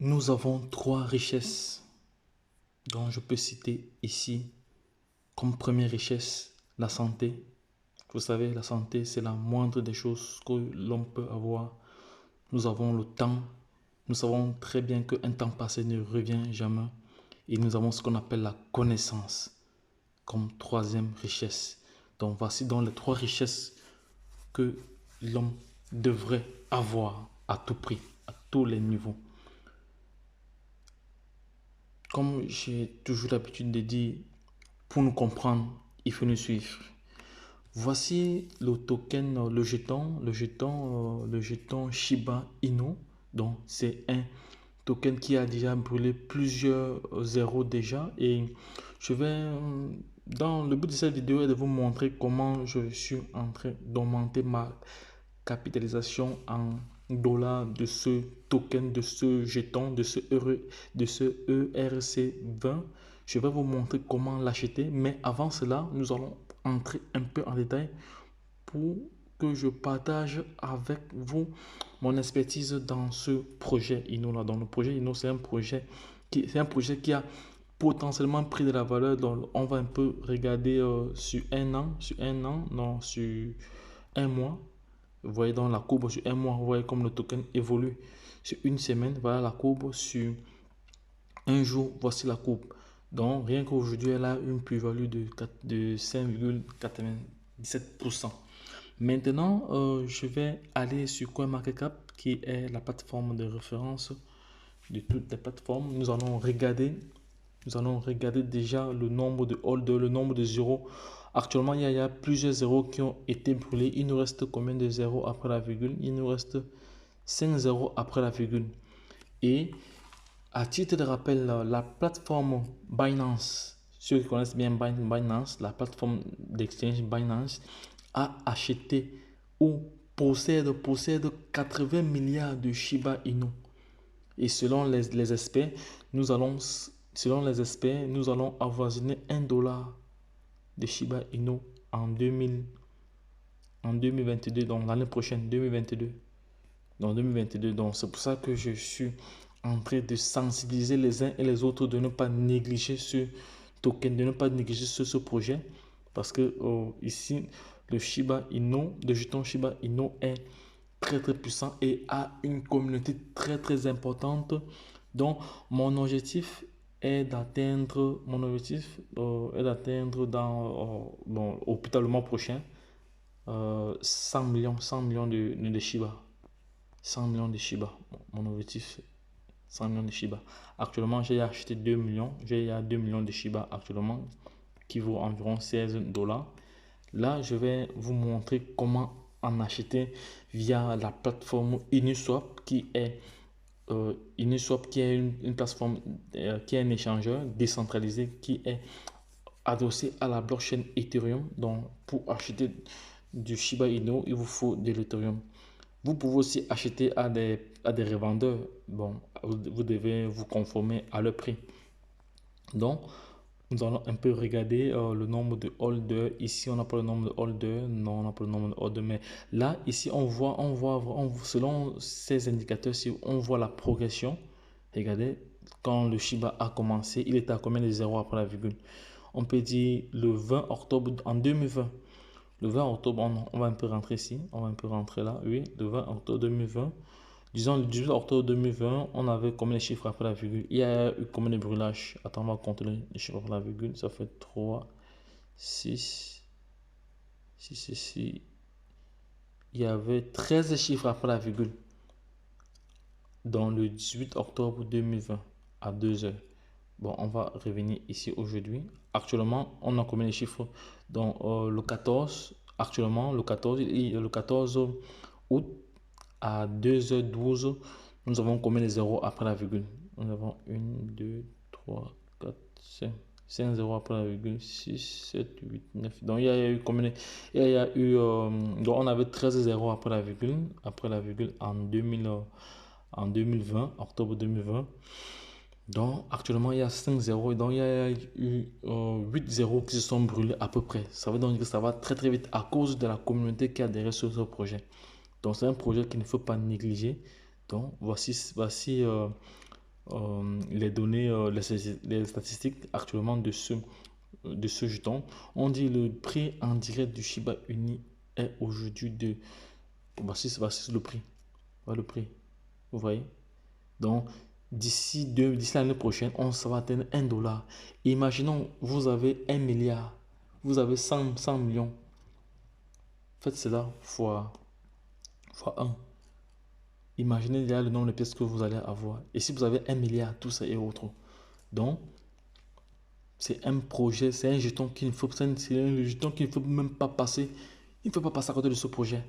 Nous avons trois richesses dont je peux citer ici comme première richesse la santé. Vous savez, la santé, c'est la moindre des choses que l'homme peut avoir. Nous avons le temps. Nous savons très bien qu'un temps passé ne revient jamais. Et nous avons ce qu'on appelle la connaissance comme troisième richesse. Donc voici donc les trois richesses que l'homme devrait avoir à tout prix, à tous les niveaux. Comme j'ai toujours l'habitude de dire, pour nous comprendre, il faut nous suivre. Voici le token, le jeton Shiba Inu. Donc, c'est un token qui a déjà brûlé plusieurs zéros déjà. Et je vais, dans le but de cette vidéo, est de vous montrer comment je suis en train d'augmenter ma capitalisation en dollars de ce token, de ce jeton, de ce ERC20. Je vais vous montrer comment l'acheter. Mais avant cela, nous allons entrer un peu en détail pour que je partage avec vous mon expertise dans ce projet Inno là. Donc le projet Inno, c'est un projet qui a potentiellement pris de la valeur. Donc on va un peu regarder sur un an, non, sur un mois. Vous voyez dans la courbe sur un mois, vous voyez comme le token évolue sur une semaine. Voilà la courbe sur un jour, voici la courbe. Donc rien qu'aujourd'hui, elle a une plus-value de 5,97%. Maintenant, je vais aller sur CoinMarketCap, qui est la plateforme de référence de toutes les plateformes. Nous allons regarder déjà le nombre de holders, le nombre de zéros. Actuellement, il y a plusieurs zéros qui ont été brûlés. Il nous reste combien de zéros après la virgule? Il nous reste 5 zéros après la virgule. Et à titre de rappel, la plateforme Binance, ceux qui connaissent bien Binance, la plateforme d'exchange Binance, a acheté ou possède 80 milliards de Shiba Inu. Et selon les experts, nous allons avoisiner $1 de Shiba Inu en 2022, donc l'année prochaine, 2022. Donc 2022. Donc c'est pour ça que je suis en train de sensibiliser les uns et les autres de ne pas négliger ce token, de ne pas négliger ce projet. Parce que ici, le Shiba Inu, le jeton Shiba Inu est très puissant et a une communauté très importante. Donc mon objectif est d'atteindre au plus tard le mois prochain 100 millions de Shiba. 100 millions de Shiba. Mon objectif, 100 millions de Shiba. Actuellement, j'ai acheté 2 millions. J'ai 2 millions de Shiba actuellement qui vaut environ 16 dollars. Là, je vais vous montrer comment en acheter via la plateforme Uniswap qui est une plateforme qui est un échangeur décentralisé qui est adossé à la blockchain Ethereum. Donc, pour acheter du Shiba Inu, il vous faut de l'Ethereum. Vous pouvez aussi acheter à des revendeurs. Bon, vous devez vous conformer à leur prix. Donc, nous allons un peu regarder le nombre de holders. Ici, on n'a pas le nombre de holders. Non, on n'a pas le nombre de holders. Mais là, ici, selon ces indicateurs, si on voit la progression. Regardez, quand le Shiba a commencé, il était à combien de zéros après la virgule? On peut dire le 20 octobre en 2020. Le 20 octobre, on va un peu rentrer ici. On va un peu rentrer là. Oui, le 20 octobre 2020. Disons le 18 octobre 2020, on avait combien de chiffres après la virgule? Il y a eu combien de brûlages? Attends, on va compter les chiffres après la virgule. Ça fait 3, 6, 6 ici. Il y avait 13 chiffres après la virgule. Dans le 18 octobre 2020 à 2 heures. Bon, on va revenir ici aujourd'hui. Actuellement, on a combien de chiffres? Donc, le 14, actuellement, le 14 août à 2h12, nous avons combien de zéros après la virgule? Nous avons 1, 2, 3, 4, 5. 5 zéros après la virgule, 6, 7, 8, 9. Donc, il y a eu combien? Donc, on avait 13 zéros après la virgule en 2020, octobre 2020. Donc, actuellement, il y a 5 zéros. Donc, il y a eu 8 zéros qui se sont brûlés à peu près. Ça veut donc dire que ça va très vite à cause de la communauté qui a adhéré sur ce projet. Donc, c'est un projet qu'il ne faut pas négliger. Donc, voici les données, les statistiques actuellement de ce jeton. On dit le prix en direct du Shiba Inu est aujourd'hui de... Voici le prix. Voilà le prix. Vous voyez? Donc, d'ici l'année prochaine, ça va atteindre 1 dollar. Imaginons, vous avez 1 milliard. Vous avez 100 millions. Faites cela fois 1. Imaginez déjà le nombre de pièces que vous allez avoir. Et si vous avez 1 milliard, tout ça et autres. Donc, c'est un projet, c'est un jeton qu'il ne faut, c'est un jeton qu'il ne faut même pas passer. Il ne faut pas passer à côté de ce projet.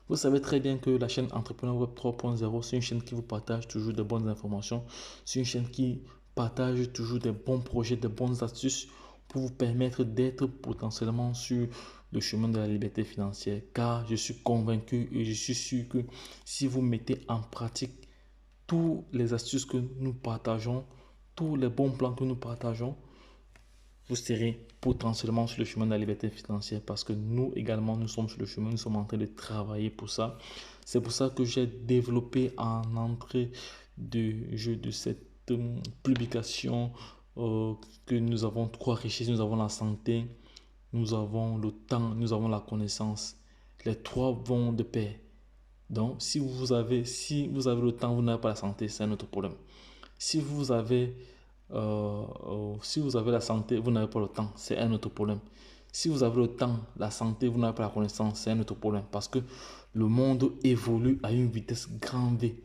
Vous savez très bien que la chaîne Entrepreneur Web 3.0, c'est une chaîne qui vous partage toujours de bonnes informations. C'est une chaîne qui partage toujours des bons projets, des bonnes astuces pour vous permettre d'être potentiellement sur le chemin de la liberté financière. Car je suis convaincu et je suis sûr que si vous mettez en pratique toutes les astuces que nous partageons, tous les bons plans que nous partageons, vous serez potentiellement sur le chemin de la liberté financière parce que nous également, nous sommes sur le chemin, nous sommes en train de travailler pour ça. C'est pour ça que j'ai développé en entrée de jeu de cette publication que nous avons 3 richesses. Nous avons la santé, nous avons le temps, nous avons la connaissance. Les 3 vont de pair. Donc, si vous avez le temps, vous n'avez pas la santé, c'est un autre problème. Si vous avez la santé, vous n'avez pas le temps, c'est un autre problème. Si vous avez le temps, la santé, vous n'avez pas la connaissance, c'est un autre problème. Parce que le monde évolue à une vitesse grand V,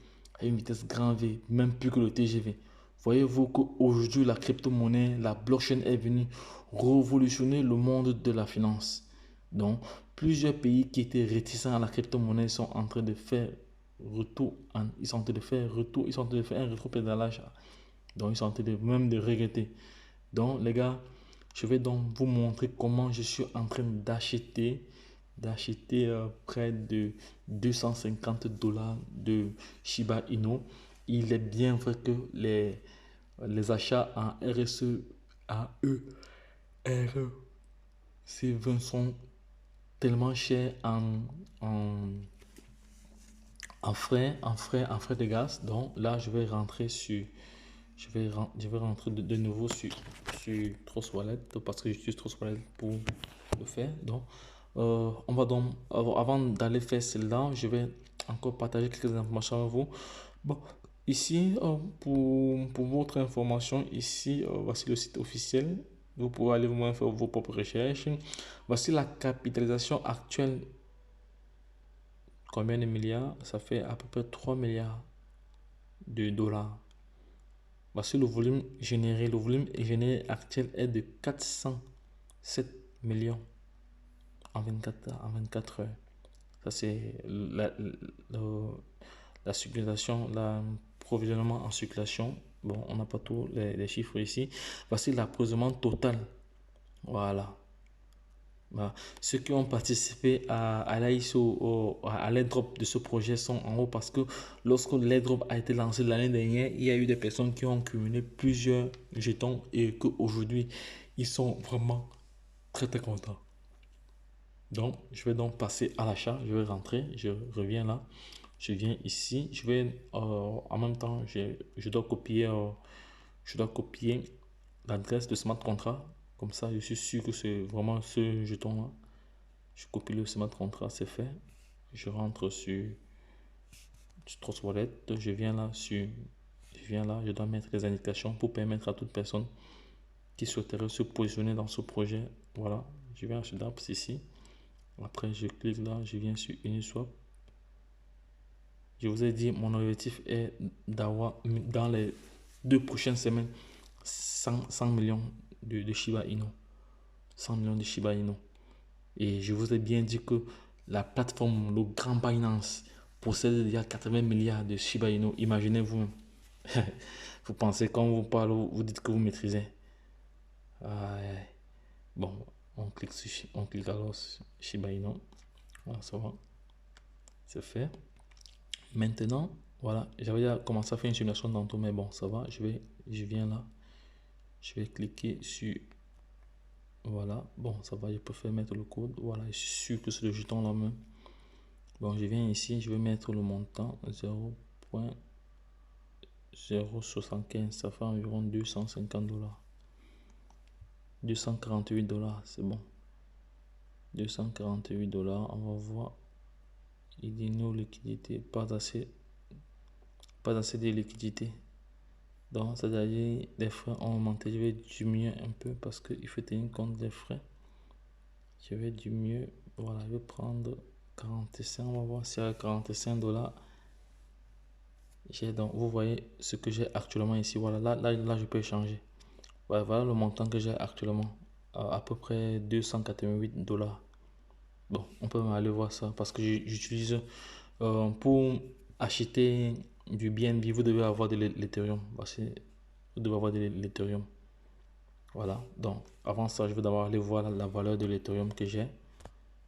même plus que le TGV. Voyez-vous qu'aujourd'hui, la crypto-monnaie, la blockchain est venue révolutionner le monde de la finance. Donc, plusieurs pays qui étaient réticents à la crypto-monnaie sont en train de faire ils sont en train de faire un rétro-pédalage. Donc, ils sont en train même de regretter. Donc, les gars, je vais donc vous montrer comment je suis en train d'acheter près de 250 dollars de Shiba Inu. Il est bien vrai que les achats en REC20 sont tellement chers en frais de gaz. Donc là, je vais rentrer de nouveau sur Trust Wallet parce que j'utilise Trust Wallet pour le faire. Donc, on va donc, avant d'aller faire cela, je vais encore partager quelques informations avec vous. Bon, ici, pour votre information, ici, voici le site officiel. Vous pouvez aller vous-même faire vos propres recherches. Voici la capitalisation actuelle. Combien de milliards? Ça fait à peu près 3 milliards de dollars. Voici le volume généré. Le volume généré actuel est de 407 millions en 24 heures. Ça, c'est la circulation, l'approvisionnement en circulation. Bon, on n'a pas tous les chiffres ici. Voici l'approvisionnement total. Voilà. Voilà. Ceux qui ont participé à l'ISO, à l'airdrop de ce projet sont en haut parce que lorsque l'airdrop a été lancé l'année dernière, il y a eu des personnes qui ont cumulé plusieurs jetons et qu'aujourd'hui, ils sont vraiment très très contents. Donc, je vais donc passer à l'achat. Je vais rentrer, je reviens là. Je viens ici. Je vais en même temps, je dois copier l'adresse de smart contract. Comme ça, je suis sûr que c'est vraiment ce jeton-là. Je copie le smart contract, c'est fait. Je rentre sur Trust Wallet. Je viens là, je dois mettre les indications pour permettre à toute personne qui souhaiterait se positionner dans ce projet. Voilà, je viens sur DApps ici. Après, je clique là, je viens sur Uniswap. Je vous ai dit, mon objectif est d'avoir dans les 2 prochaines semaines 100 millions de Shiba Inu. 100 millions de Shiba Inu. Et je vous ai bien dit que la plateforme, le grand Binance, possède déjà 80 milliards de Shiba Inu. Imaginez-vous. Vous pensez, quand on vous parle, vous dites que vous maîtrisez. Bon, on clique alors sur Shiba Inu. Voilà, ça va. C'est fait. Maintenant, voilà, j'avais déjà commencé à faire une simulation tantôt, mais bon, ça va. Je viens là. Je vais cliquer sur... Voilà, bon, ça va, je peux faire mettre le code. Voilà, je suis sûr que c'est le jeton là même. Bon, je viens ici, je vais mettre le montant 0.0 0,75, ça fait environ 250 $. 248 $, c'est bon. 248 $, on va voir. Il dit nos liquidités, pas assez de liquidités. Donc, c'est-à-dire les frais ont augmenté. Je vais diminuer un peu parce qu'il faut tenir compte des frais. Je vais diminuer. Voilà, je vais prendre 45. On va voir si à 45 $, j'ai donc, vous voyez ce que j'ai actuellement ici. Voilà, là, je peux changer. Voilà le montant que j'ai actuellement. À peu près 288 $. Bon, on peut aller voir ça parce que j'utilise pour acheter du BNB, vous devez avoir de l'Ethereum. Vous devez avoir de l'Ethereum. Voilà, donc avant ça, je vais d'abord aller voir la valeur de l'Ethereum que j'ai.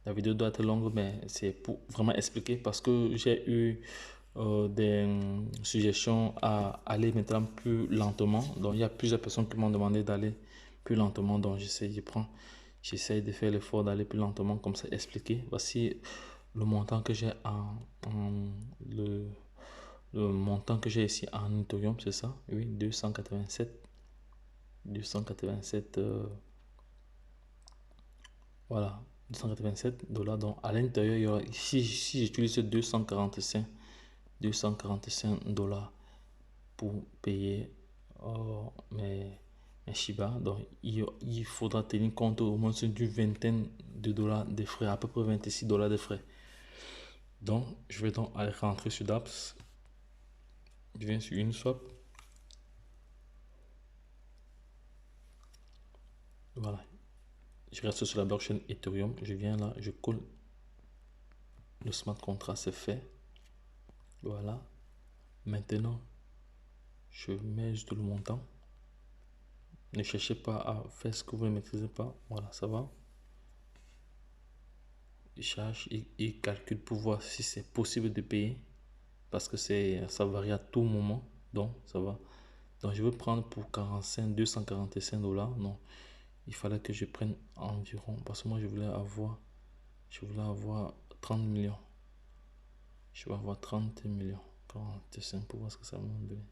La vidéo doit être longue, mais c'est pour vraiment expliquer parce que j'ai eu des suggestions à aller maintenant plus lentement. Donc, il y a plusieurs personnes qui m'ont demandé d'aller plus lentement. Donc, j'essaie de faire l'effort d'aller plus lentement, comme ça expliquer. Voici le montant que j'ai le, le montant que j'ai ici en Ethereum, c'est ça? Oui, 287 voilà, 287 $. Donc à l'intérieur, il y aura, si j'utilise 245 $ pour payer mes Shiba, donc il faudra tenir compte au moins d'une vingtaine de dollars de frais, à peu près 26 $ de frais. Donc je vais donc aller rentrer sur DApps. Je viens sur Uniswap. Voilà, je reste sur la blockchain Ethereum. Je viens là, je colle le smart contract, c'est fait. Voilà, maintenant je mets juste le montant. Ne cherchez pas à faire ce que vous ne maîtrisez pas. Voilà, ça va. Il cherche, il calcule pour voir si c'est possible de payer. Parce que ça varie à tout moment. Donc, ça va. Donc, je vais prendre pour 245 $. Non, il fallait que je prenne environ. Parce que moi, je voulais avoir 30 millions. Je vais avoir 30 millions. 45 pour voir ce que ça va me donner.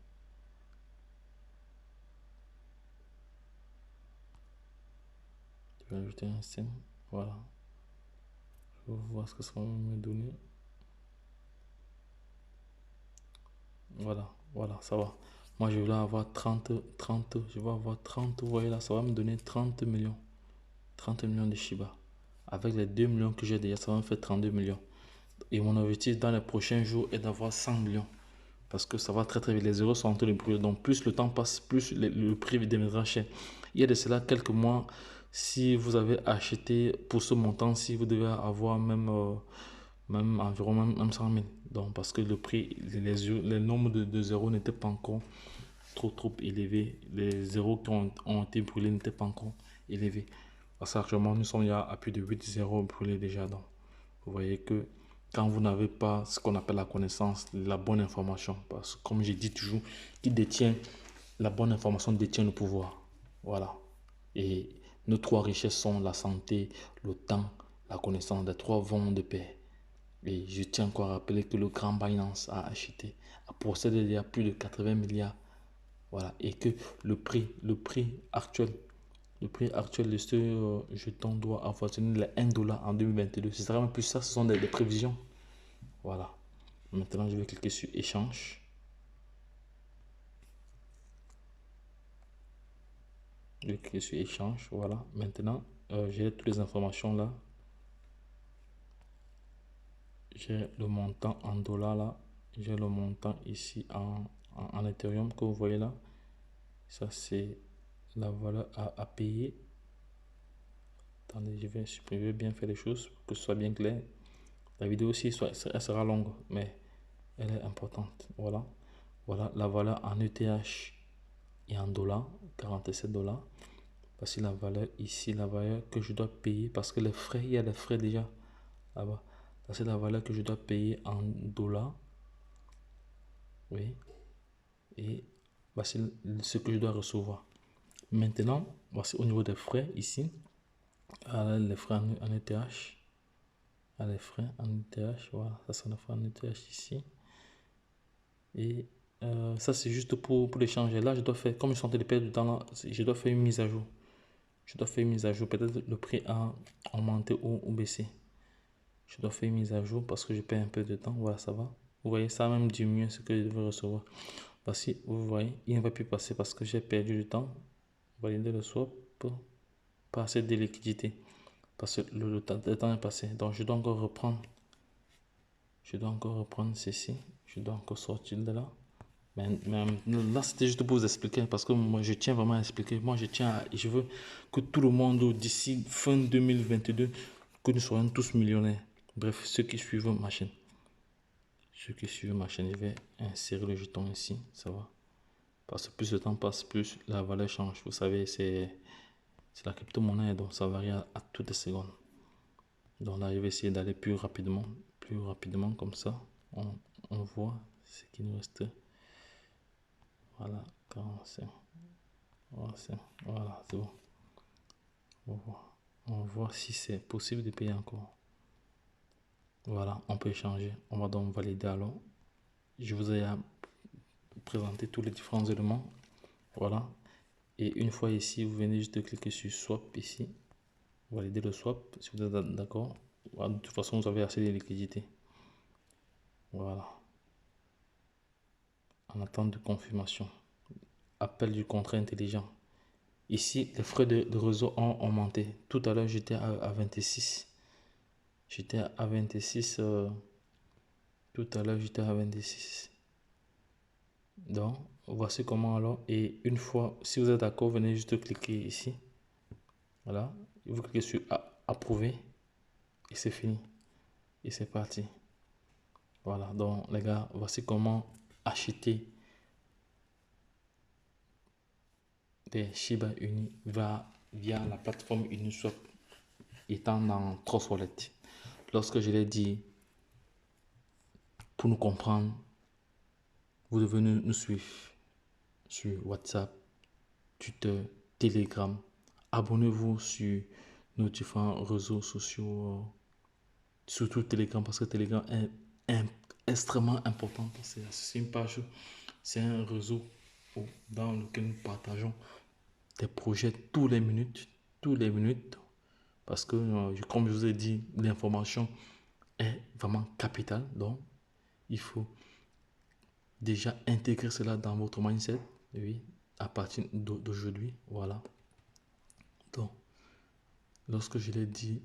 Je vais ajouter un sim. Voilà. Je vais voir ce que ça va me donner. Voilà, ça va. Moi, je voulais avoir 30, je vais avoir 30, vous voyez là, ça va me donner 30 millions. 30 millions de Shiba. Avec les 2 millions que j'ai déjà, ça va me faire 32 millions. Et mon objectif dans les prochains jours est d'avoir 100 millions. Parce que ça va très très vite. Les zéros sont en train de brûler. Donc, plus le temps passe, plus le prix deviendra cher. Il y a de cela quelques mois, si vous avez acheté pour ce montant, si vous devez avoir même environ même 100 000. Donc, parce que le prix, les nombres de zéros n'étaient pas encore trop élevés. Les zéros qui ont été brûlés n'étaient pas encore élevés. Parce qu'actuellement, nous sommes à plus de 8 zéros brûlés déjà. Donc, vous voyez que quand vous n'avez pas ce qu'on appelle la connaissance, la bonne information, parce que comme je dis toujours, qui détient la bonne information détient le pouvoir. Voilà. Et nos trois richesses sont la santé, le temps, la connaissance. Les trois vont de pair. Et je tiens encore à rappeler que le grand Binance a acheté, a possédé il y a plus de 80 milliards. Voilà. Et que le prix actuel de ce jeton doit avoisiner les 1 $ en 2022. Ce sera même plus ça, ce sont des prévisions. Voilà. Maintenant, je vais cliquer sur échange. Je vais cliquer sur échange. Voilà. Maintenant, j'ai toutes les informations là. J'ai le montant en dollars là. J'ai le montant ici en Ethereum que vous voyez là. Ça, c'est la valeur à payer. Attendez, je vais supprimer, bien faire les choses pour que ce soit bien clair. La vidéo aussi, elle sera longue, mais elle est importante. Voilà. Voilà la valeur en ETH et en dollars, 47 $. Voici la valeur ici, la valeur que je dois payer parce que les frais, il y a des frais déjà là-bas. C'est la valeur que je dois payer en dollars. Oui. Et voici ce que je dois recevoir. Maintenant, voici au niveau des frais ici. Les frais en ETH. Les frais en ETH. Voilà, ça c'est le frais en ETH ici. Et Ça, c'est juste pour les changer. Là, je dois faire, comme je suis en train de perdre du temps, là, je dois faire une mise à jour. Je dois faire une mise à jour. Peut-être le prix a augmenté ou baissé. Je dois faire une mise à jour parce que je perds un peu de temps. Voilà, ça va. Vous voyez, ça a même diminué ce que je devais recevoir. Voici, vous voyez, il ne va plus passer parce que j'ai perdu du temps. Valider le swap. Pas assez de liquidité. Parce que le temps est passé. Donc, je dois encore reprendre. Je dois encore reprendre ceci. Je dois encore sortir de là. Mais là, c'était juste pour vous expliquer parce que moi, je tiens vraiment à expliquer. Moi, je veux que tout le monde, d'ici fin 2022, que nous soyons tous millionnaires. Bref, ceux qui suivent ma chaîne. Ceux qui suivent ma chaîne, je vais insérer le jeton ici. Ça va. Parce que plus le temps passe, plus la valeur change. Vous savez, c'est la crypto-monnaie, donc ça varie à toutes les secondes. Donc là, je vais essayer d'aller plus rapidement comme ça. On voit ce qui nous reste. Voilà, 45. Voilà, c'est bon. On voit si c'est possible de payer encore. Voilà, on peut échanger. On va donc valider alors. Je vous ai présenté tous les différents éléments. Voilà. Et une fois ici, vous venez juste de cliquer sur swap ici. Valider le swap si vous êtes d'accord. De toute façon, vous avez assez de liquidité. Voilà. En attente de confirmation. Appel du contrat intelligent. Ici, les frais de réseau ont augmenté. Tout à l'heure, j'étais à 26. J'étais à 26. Tout à l'heure, j'étais à 26. Donc, voici comment alors. Et une fois, si vous êtes d'accord, venez juste cliquer ici. Voilà. Vous cliquez sur approuver. Et c'est fini. Et c'est parti. Voilà. Donc, les gars, voici comment acheter des Shiba Inu via la plateforme Uniswap étant dans Trust Wallet. Lorsque je l'ai dit, pour nous comprendre, vous devez nous suivre sur WhatsApp, Twitter, Telegram. Abonnez-vous sur nos différents réseaux sociaux, surtout Telegram, parce que Telegram est extrêmement important. C'est une page, c'est un réseau dans lequel nous partageons des projets tous les minutes, parce que, comme je vous ai dit, l'information est vraiment capitale. Donc, il faut déjà intégrer cela dans votre mindset, oui, à partir d'aujourd'hui. Voilà. Donc, lorsque je l'ai dit,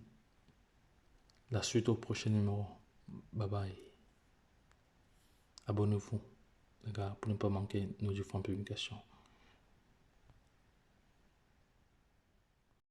la suite au prochain numéro. Bye bye. Abonnez-vous, les gars, pour ne pas manquer nos différentes publications.